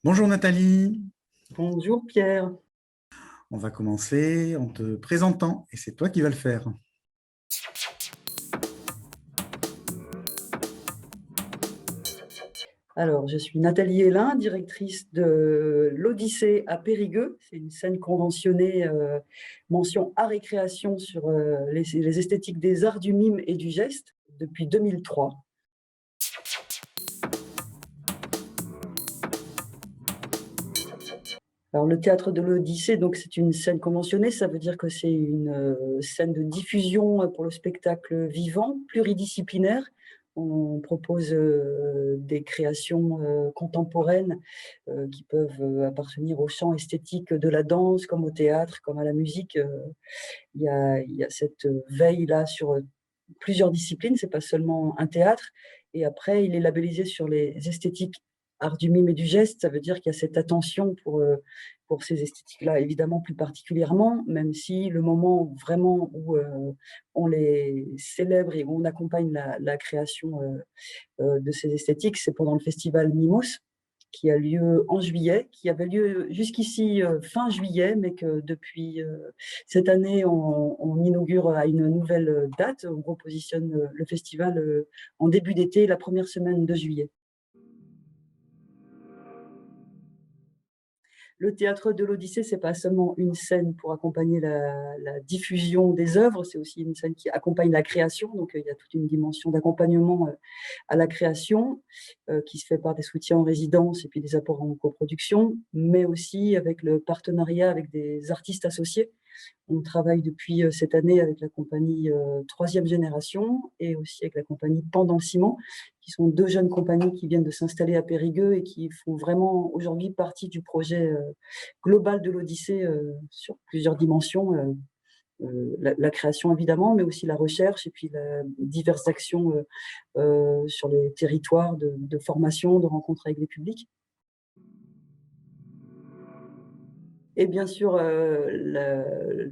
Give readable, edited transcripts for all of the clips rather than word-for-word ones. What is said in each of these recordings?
Bonjour Nathalie, Bonjour Pierre. on va commencer en te présentant et c'est toi qui vas le faire. Alors, je suis Nathalie Hélin, directrice de l'Odyssée à Périgueux. C'est une scène conventionnée, mention art et création sur les esthétiques des arts du mime et du geste depuis 2003. Alors, le théâtre de l'Odyssée, donc c'est une scène conventionnée, ça veut dire que c'est une scène de diffusion pour le spectacle vivant, pluridisciplinaire. On propose des créations contemporaines qui peuvent appartenir au champ esthétique de la danse, comme au théâtre, comme à la musique. Il y a cette veille-là sur plusieurs disciplines, c'est pas seulement un théâtre. Et après, il est labellisé sur les esthétiques art du mime et du geste. Ça veut dire qu'il y a cette attention pour ces esthétiques-là, évidemment plus particulièrement, même si le moment où on les célèbre et où on accompagne la création de ces esthétiques, c'est pendant le festival Mimos, qui a lieu en juillet, qui avait lieu jusqu'ici fin juillet, mais que depuis cette année, on inaugure à une nouvelle date. On repositionne le festival en début d'été, la première semaine de juillet. Le théâtre de l'Odyssée, c'est pas seulement une scène pour accompagner la diffusion des œuvres, c'est aussi une scène qui accompagne la création. Donc, il y a toute une dimension d'accompagnement à la création qui se fait par des soutiens en résidence et puis des apports en coproduction, mais aussi avec le partenariat avec des artistes associés. On travaille depuis cette année avec la compagnie Troisième Génération et aussi avec la compagnie Pendant Ciment, qui sont deux jeunes compagnies qui viennent de s'installer à Périgueux et qui font vraiment aujourd'hui partie du projet global de l'Odyssée sur plusieurs dimensions. La création évidemment, mais aussi la recherche et puis diverses actions sur les territoires de formation, de rencontres avec les publics. Et bien sûr,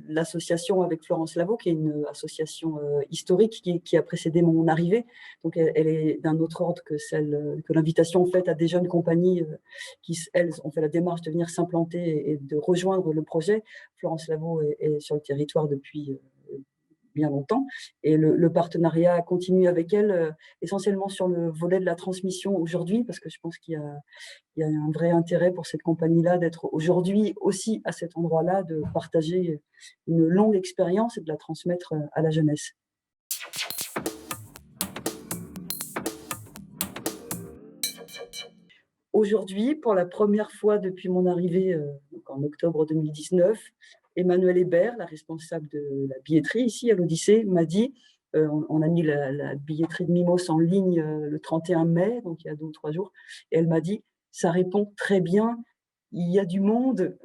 l'association avec Florence Lavaux, qui est une association historique qui a précédé mon arrivée. Donc, elle est d'un autre ordre que l'invitation faite à des jeunes compagnies qui, elles, ont fait la démarche de venir s'implanter et de rejoindre le projet. Florence Lavaux est sur le territoire depuis bien longtemps. Et le partenariat continue avec elle, essentiellement sur le volet de la transmission aujourd'hui, parce que je pense qu'il y a un vrai intérêt pour cette compagnie-là d'être aujourd'hui aussi à cet endroit-là, de partager une longue expérience et de la transmettre à la jeunesse. Aujourd'hui, pour la première fois depuis mon arrivée donc en octobre 2019, Emmanuel Hébert, la responsable de la billetterie ici à l'Odyssée, m'a dit on a mis la billetterie de Mimos en ligne le 31 mai, donc il y a 2 ou 3 jours, et elle m'a dit ça répond très bien, il y a du monde,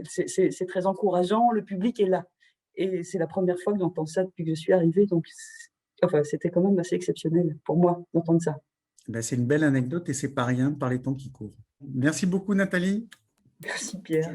c'est très encourageant, le public est là. Et c'est la première fois que j'entends ça depuis que je suis arrivée, donc enfin, c'était quand même assez exceptionnel pour moi d'entendre ça. Ben, c'est une belle anecdote et c'est pas rien par les temps qui courent. Merci beaucoup Nathalie. Merci Pierre.